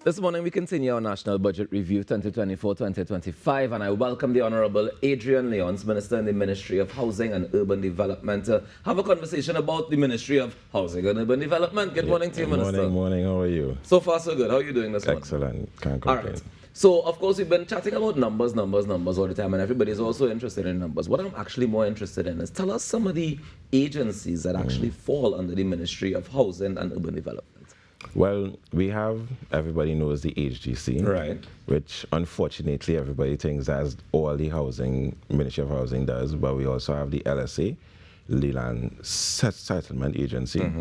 This morning we continue our National Budget Review 2024-2025, and I welcome the Honourable Adrian Leonce, Minister in the Ministry of Housing and Urban Development, to have a conversation about the Ministry of Housing and Urban Development. Good morning to you, Minister. Morning. How are you? So far, so good. How are you doing this morning? Excellent. Can't All complain. right. So, of course, we've been chatting about numbers all the time, and everybody's also interested in numbers. What I'm actually more interested in is tell us some of the agencies that actually fall under the Ministry of Housing and Urban Development. Well, we have, everybody knows the HGC, Right. which unfortunately everybody thinks that's all the Ministry of Housing does, but we also have the LSA, Leland Settlement Agency.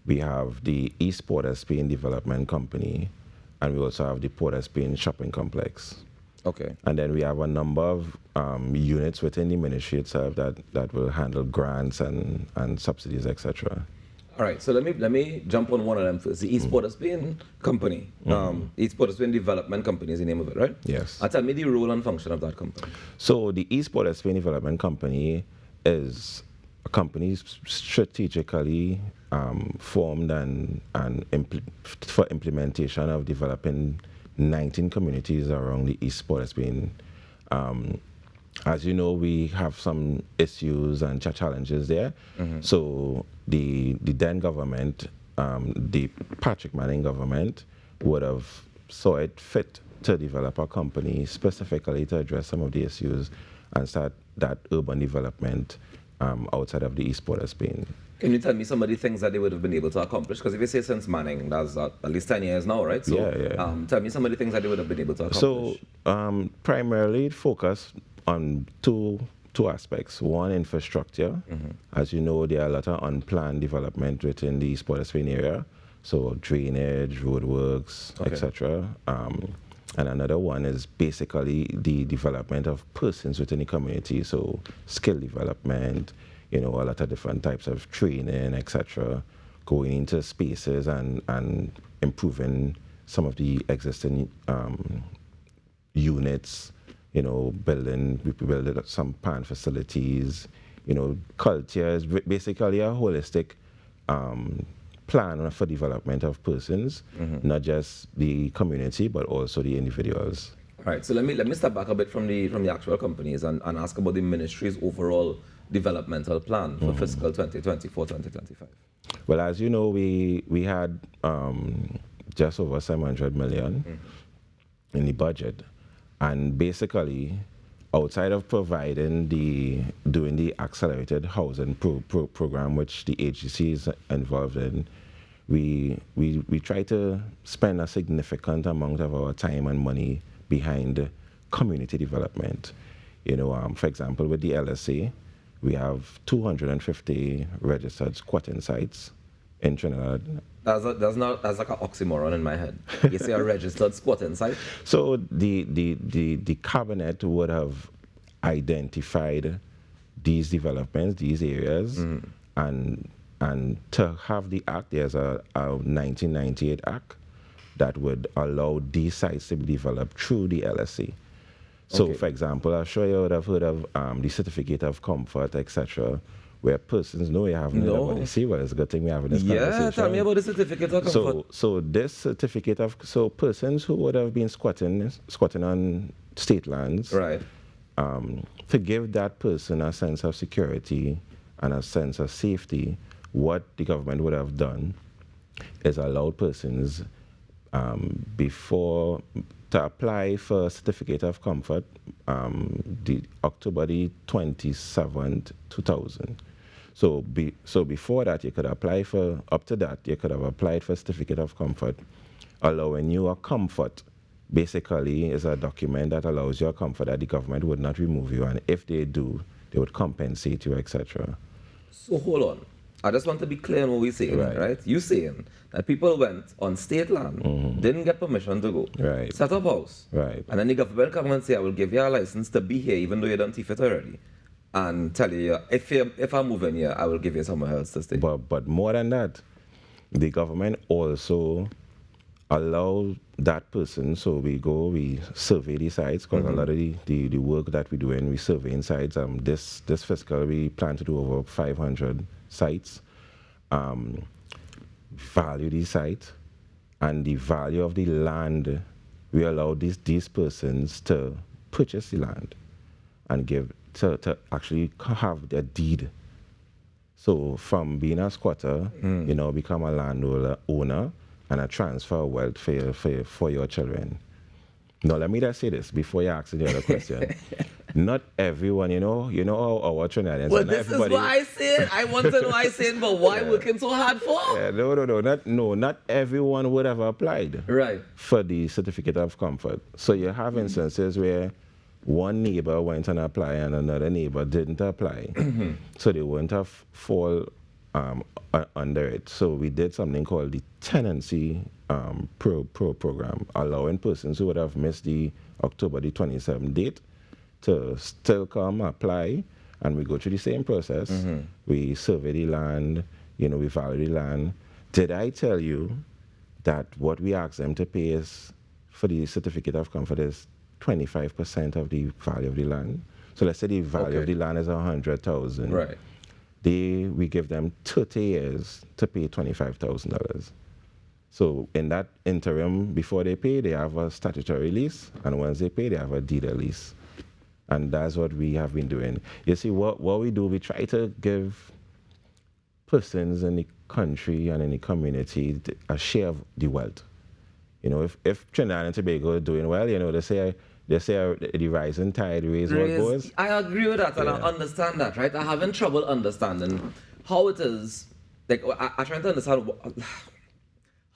We have the East Port of Spain Development Company, and we also have the Port of Spain Shopping Complex. Okay. And then we have a number of units within the ministry itself that will handle grants and subsidies, etc. All right, so let me jump on one of them first. The East Port of Spain Company. East Port of Spain Development Company is the name of it, right? Yes. Tell me the role and function of that company. So the East Port of Spain Development Company is a company strategically formed for implementation of developing 19 communities around the East Port of Spain. As you know, we have some issues and challenges there. So the then government, the Patrick Manning government, would have saw it fit to develop a company specifically to address some of the issues and start that urban development outside of the East Port of Spain. Can you tell me some of the things that they would have been able to accomplish? Because if you say since Manning, that's at least 10 years now, right? So, Yeah. Tell me some of the things that they would have been able to accomplish. So primarily focus on two aspects. One, infrastructure. As you know, there are a lot of unplanned development within the East Port of Spain area. So drainage, roadworks, etc. And another one is basically the development of persons within the community. So skill development, a lot of different types of training, etc. Going into spaces and improving some of the existing units. We build some PAN facilities, cultures, basically a holistic plan for development of persons, not just the community, but also the individuals. All right, so let me step back a bit from the actual companies and ask about the ministry's overall developmental plan for fiscal 2024-2025. Well, as you know, we had just over 700 million in the budget. And basically, outside of doing the accelerated housing program, which the agency is involved in, we try to spend a significant amount of our time and money behind community development. For example, with the LSA, we have 250 registered squatting sites in Trinidad. That's like an oxymoron in my head. You say a registered squatting site? So the cabinet would have identified these developments, these areas, and to have the act, there's a 1998 act that would allow these sites to be developed through the LSC. So, for example, I'm sure you would have heard of the certificate of comfort, etc., where persons know you haven't heard about it. See, well, it's a good thing we have this conversation. Yeah, tell me about the certificate of comfort. So this certificate of, persons who would have been squatting on state lands, right, to give that person a sense of security and a sense of safety, what the government would have done is allowed persons before to apply for a certificate of comfort, the October the 27th, 2000. So before that, you could apply for, up to that, you could have applied for a certificate of comfort, allowing you a comfort. Basically, is a document that allows you a comfort that the government would not remove you, and if they do, they would compensate you, etc. So hold on. I just want to be clear on what we're saying, right? You saying that people went on state land, didn't get permission to go, set up house, and then the government come and say, I will give you a license to be here even though you don't thief it already, and tell you, if I'm moving here, I will give you somewhere else to stay. But more than that, the government also allow that person, so we survey the sites, because a lot of the work that we do in, we survey in sites. This fiscal, we plan to do over 500 sites, value these sites, and the value of the land, we allow these persons to purchase the land and give to actually have their deed. So from being a squatter, you know, become a landowner and a transfer of wealth for your children. Now let me just say this before you ask the other question. Not everyone, you know how our Trinidadians. Well, this is what I said. I want to know I said, but why working so hard for? Yeah, not everyone would have applied for the certificate of comfort. So you have instances where one neighbor went and applied and another neighbor didn't apply. So they wouldn't have fall under it. So we did something called the tenancy program, allowing persons who would have missed the October the 27th date to still come apply, and we go through the same process. We survey the land, you know, we value the land. Did I tell you that what we ask them to pay is for the certificate of comfort is 25% of the value of the land? So let's say the value of the land is 100,000. Right. We give them 30 years to pay $25,000. So in that interim, before they pay, they have a statutory lease, and once they pay, they have a deeded lease. And that's what we have been doing. You see, what we do, we try to give persons in the country and in the community a share of the wealth. You know, if Trinidad and Tobago are doing well, you know, they say the rising tide raises what goes. I agree with that, and I understand that, right? I'm having trouble understanding how it is. Like, I'm trying to understand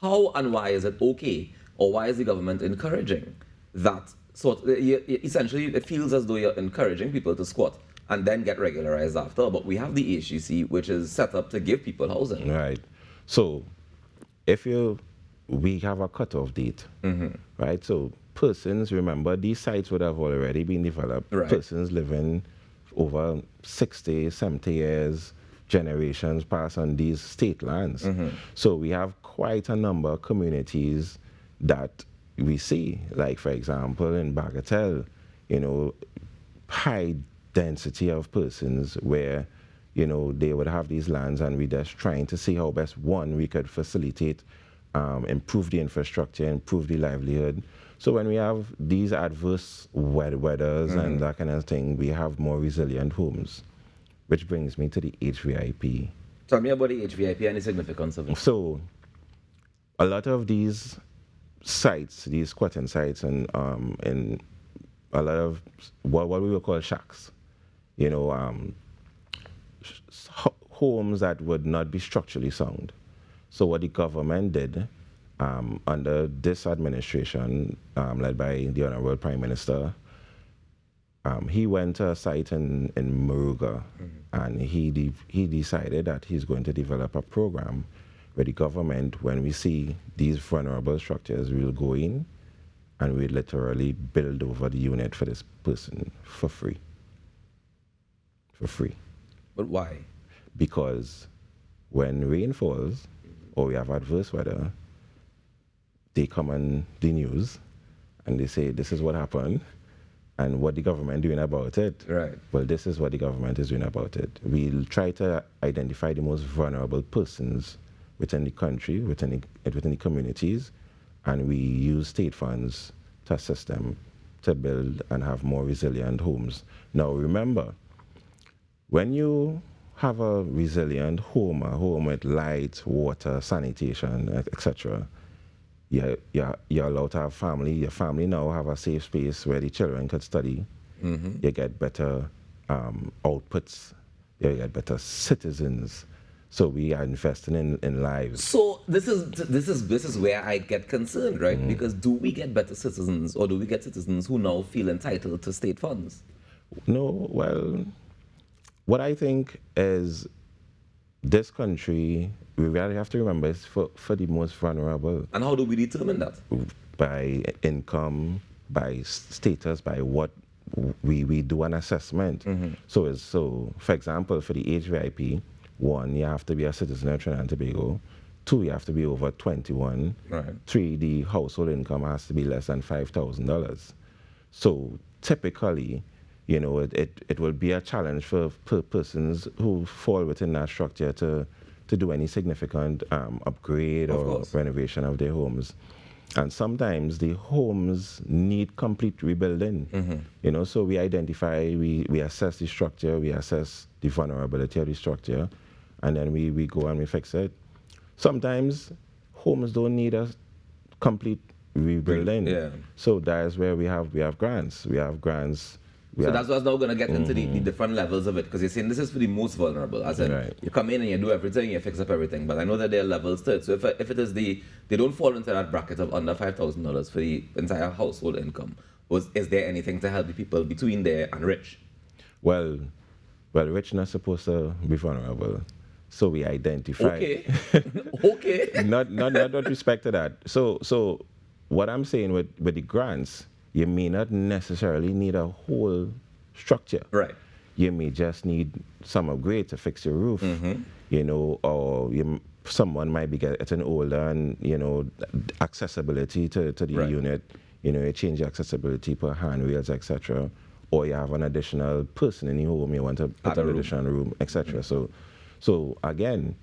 how and why is it okay, or why is the government encouraging that? So essentially, it feels as though you're encouraging people to squat and then get regularized after. But we have the HGC, which is set up to give people housing. Right. So we have a cutoff date, right? So persons, remember, these sites would have already been developed. Right. Persons living over 60, 70 years, generations pass on these state lands. So we have quite a number of communities that we see, like for example in Bagatelle, you know, high density of persons where, you know, they would have these lands, and we just trying to see how best we could facilitate, improve the infrastructure, improve the livelihood. So when we have these adverse weathers and that kind of thing, we have more resilient homes, which brings me to the HVIP. Tell me about the HVIP and the significance of it. So a lot of these sites, these squatting sites, and in a lot of what we would call shacks, you know, homes that would not be structurally sound. So what the government did under this administration, led by the Honorable Prime Minister, he went to a site in Moruga, and he decided that he's going to develop a program where the government, when we see these vulnerable structures, we'll go in and we literally build over the unit for this person for free. For free. But why? Because when rain falls or we have adverse weather, they come on the news and they say, this is what happened and what the government doing about it. Right. Well, this is what the government is doing about it. We'll try to identify the most vulnerable persons within the country, within the communities, and we use state funds to assist them to build and have more resilient homes. Now remember, when you have a resilient home, a home with light, water, sanitation, etc., you're allowed to have family. Your family now have a safe space where the children could study. You get better outputs. You get better citizens. So we are investing in lives. So this is where I get concerned, right? Because do we get better citizens, or do we get citizens who now feel entitled to state funds? No, well, what I think is this country, we really have to remember, is for the most vulnerable. And how do we determine that? By income, by status, by what we do an assessment. So for example, for the HVIP, 1, you have to be a citizen of Trinidad and Tobago. 2, you have to be over 21. Right. 3, the household income has to be less than $5,000. So typically, you know, it will be a challenge for persons who fall within that structure to to do any significant upgrade or renovation of their homes. And sometimes the homes need complete rebuilding. You know, so we identify, we assess the structure, we assess the vulnerability of the structure, and then we go and we fix it. Sometimes homes don't need a complete rebuilding. So that is where we have grants. So that's what I was now going to get into the different levels of it, because you're saying this is for the most vulnerable, as in you come in and you do everything, you fix up everything, but I know that there are levels to it. So if it is they don't fall into that bracket of under $5,000 for the entire household income, is there anything to help the people between there and rich? Well, rich not supposed to be vulnerable. So we identify. Okay. Not with respect to that. So what I'm saying with the grants, you may not necessarily need a whole structure. Right. You may just need some upgrade to fix your roof, you know, or someone might be getting older and, you know, accessibility to the unit, you know, you change the accessibility per handrails, etc. Or you have an additional person in the home, you want to put an additional room, etc. So again,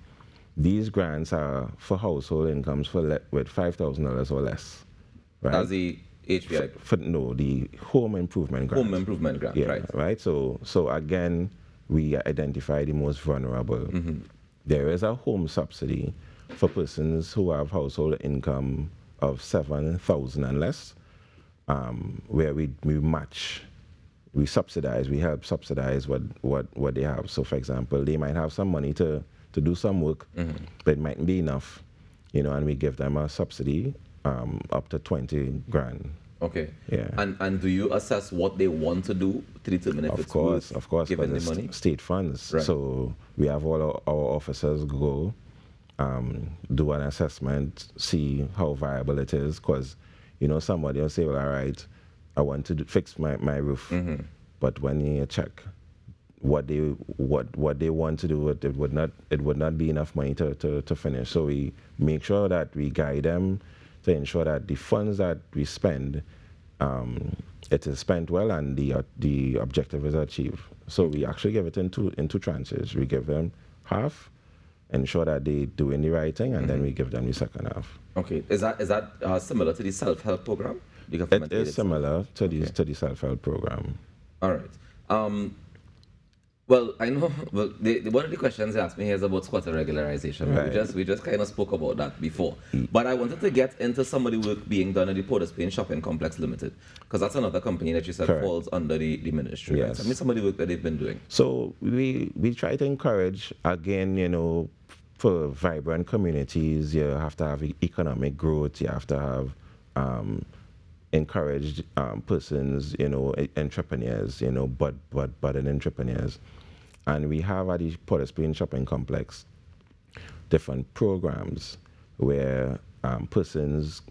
these grants are for household incomes with $5,000 or less. Right? As the HPI? No, the home improvement grant. Home improvement grant, right. So again, we identify the most vulnerable. There is a home subsidy for persons who have household income of $7,000 and less, where we match, we subsidize, we help subsidize what they have. So for example, they might have some money to do some work, but it mightn't be enough, you know, and we give them a subsidy up to 20 grand. Okay. Yeah. And do you assess what they want to do to determine if it's worth giving the money? State funds. Right. So we have all our officers go, do an assessment, see how viable it is, because, you know, somebody will say, well, all right, I want to fix my roof. But when you check what they want to do, it would not be enough money to finish. So we make sure that we guide them to ensure that the funds that we spend, it is spent well and the objective is achieved. So we actually give it in two tranches. We give them half, ensure that they doing the right thing, and then we give them the second half. Okay. Is that similar to the self-help program? It is similar to the self-help program. All right. Well, I know. Well, one of the questions they asked me here is about squatter regularization. Right. We just kind of spoke about that before, but I wanted to get into some of the work being done at the Port of Spain Shopping Complex Limited, because that's another company that you said falls under the ministry. Yes. Right? I mean, some of the work that they've been doing. So we try to encourage, again, you know, for vibrant communities, you have to have economic growth. You have to have encouraged persons, you know, entrepreneurs, you know, budding entrepreneurs. And we have at the Port of Spain Shopping Complex different programs where persons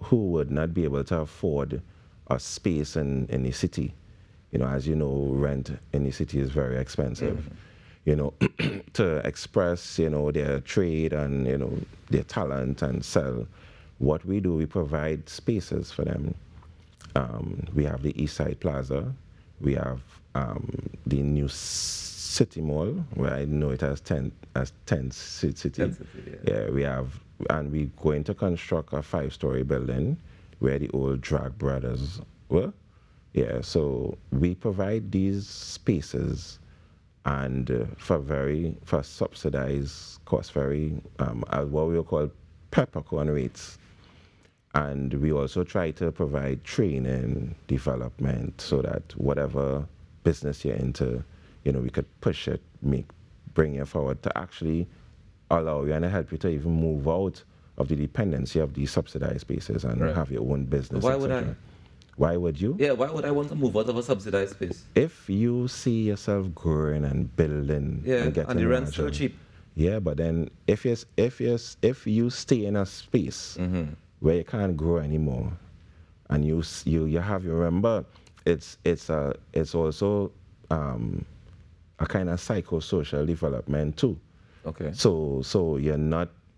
who would not be able to afford a space in the city, you know, as you know, rent in the city is very expensive, you know, to express, you know, their trade and, you know, their talent and sell. What we do, we provide spaces for them. We have the East Side Plaza. We have the new City Mall, where I know it has 10 City. Yeah, we have, and we're going to construct a 5-story building where the old Drag Brothers were. Yeah, so we provide these spaces, and for subsidized cost, what we will call peppercorn rates. And we also try to provide training, development, so that whatever business you're into, you know, we could push it, bring you forward to actually allow you and help you to even move out of the dependency of these subsidized spaces and have your own business. Why would I? Why would you? Yeah, why would I want to move out of a subsidized space? If you see yourself growing and building and getting and the rent's still cheap. Yeah, but then if you stay in a space where you can't grow anymore, and you have, you remember, it's also a kind of psychosocial development too. Okay. So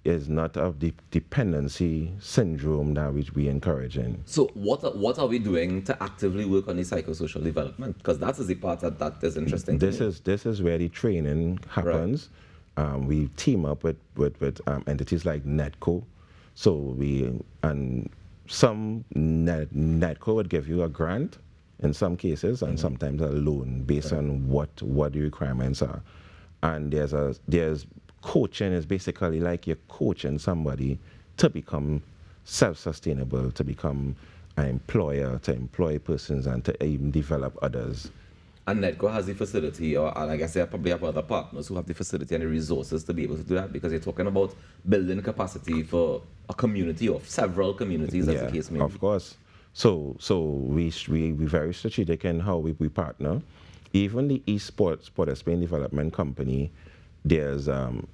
it's not of the dependency syndrome that which we encouraging. So what are we doing to actively work on the psychosocial development? Because that is the part that is interesting. This is where the training happens. we team up with entities like Netco. So some Netco would give you a grant in some cases, and sometimes a loan based on what the requirements are. And there's coaching is basically like you're coaching somebody to become self-sustainable, to become an employer, to employ persons, and to even develop others. And Netco has the facility, or I guess they probably have other partners who have the facility and the resources to be able to do that, because you're talking about building capacity for a community or several communities, as the case may be. Of course. So we very strategic in how we partner. Even the eSports Port of Spain Development Company, there's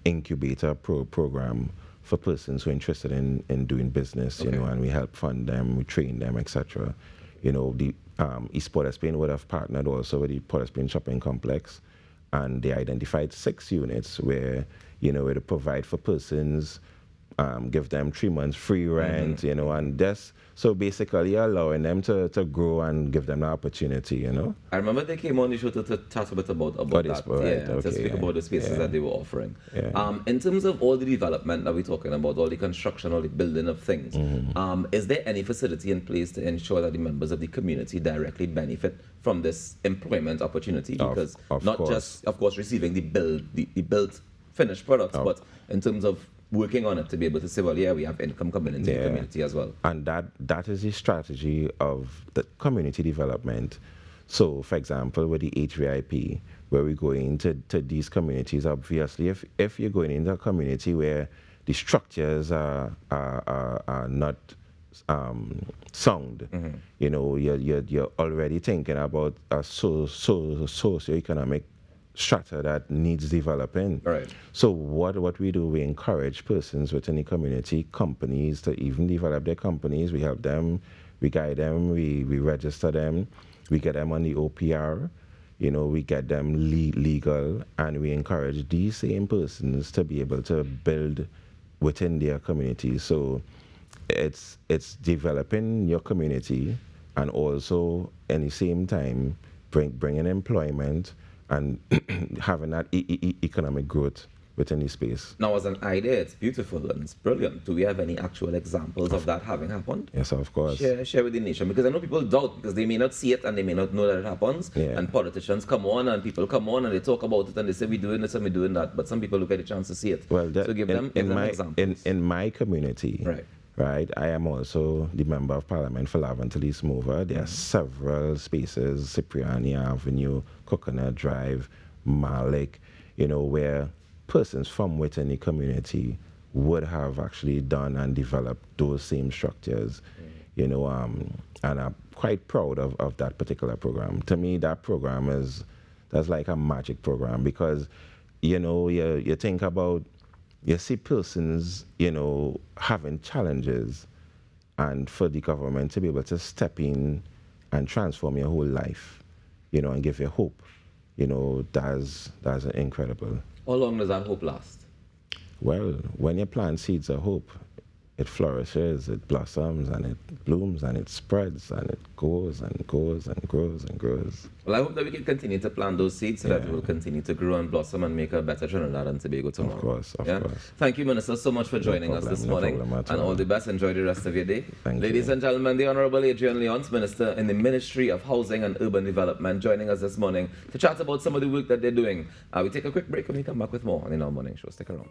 incubator program for persons who are interested in doing business, you know, and we help fund them, we train them, etc. You know, the East Port of Spain would have partnered also with the Port of Spain Shopping Complex, and they identified 6 units where, you know, to provide for persons, give them 3 months free rent, you know, and that's, so basically allowing them to grow and give them the opportunity, you know. I remember they came on the show to chat a bit about that, to speak about the spaces that they were offering. In terms of all the development that we're talking about, all the construction, all the building of things, is there any facility in place to ensure that the members of the community directly benefit from this employment opportunity? Because just, of course, receiving the built finished products, but in terms of working on it to be able to say, well, yeah, we have income coming into the community as well. And that is the strategy of the community development. So, for example, with the HVIP, where we go into these communities, obviously, if you're going into a community where the structures are not sound, you know, you're already thinking about a socioeconomic strata that needs developing. Right. So what we do, we encourage persons within the community, companies, to even develop their companies. We help them, we guide them, we register them, we get them on the OPR, you know, we get them legal, and we encourage these same persons to be able to build within their community. So it's developing your community, and also at the same time bringing employment and having that economic growth within the space. Now, as an idea, it's beautiful and it's brilliant. Do we have any actual examples of that having happened? Yes, of course. Share with the nation, because I know people doubt, because they may not see it and they may not know that it happens. And politicians come on and people come on and they talk about it and they say we're doing this and we're doing that, but some people look at the chance to see it. Well, so give them examples. In my community, right, I am also the Member of Parliament for Laventille East Mover. There are several spaces, Cipriani Avenue, Coconut Drive, Malik, you know, where persons from within the community would have actually done and developed those same structures, you know, and I'm quite proud of that particular program. To me, that program that's like a magic program, because, you know, you think about, you see persons, you know, having challenges, and for the government to be able to step in and transform your whole life, you know, and give you hope, you know, that's incredible. How long does that hope last? Well, when you plant seeds of hope, it flourishes, it blossoms, and it blooms, and it spreads, and it goes and goes and grows and grows. Well, I hope that we can continue to plant those seeds so that we will continue to grow and blossom and make a better Trinidad and Tobago tomorrow. Of course, of course. Thank you, Minister, so much for joining us this morning. And all the best. Enjoy the rest of your day. Ladies and gentlemen, the Honorable Adrian Leonce, Minister in the Ministry of Housing and Urban Development, joining us this morning to chat about some of the work that they're doing. We take a quick break and we come back with more on the Now Morning Show. Stick around.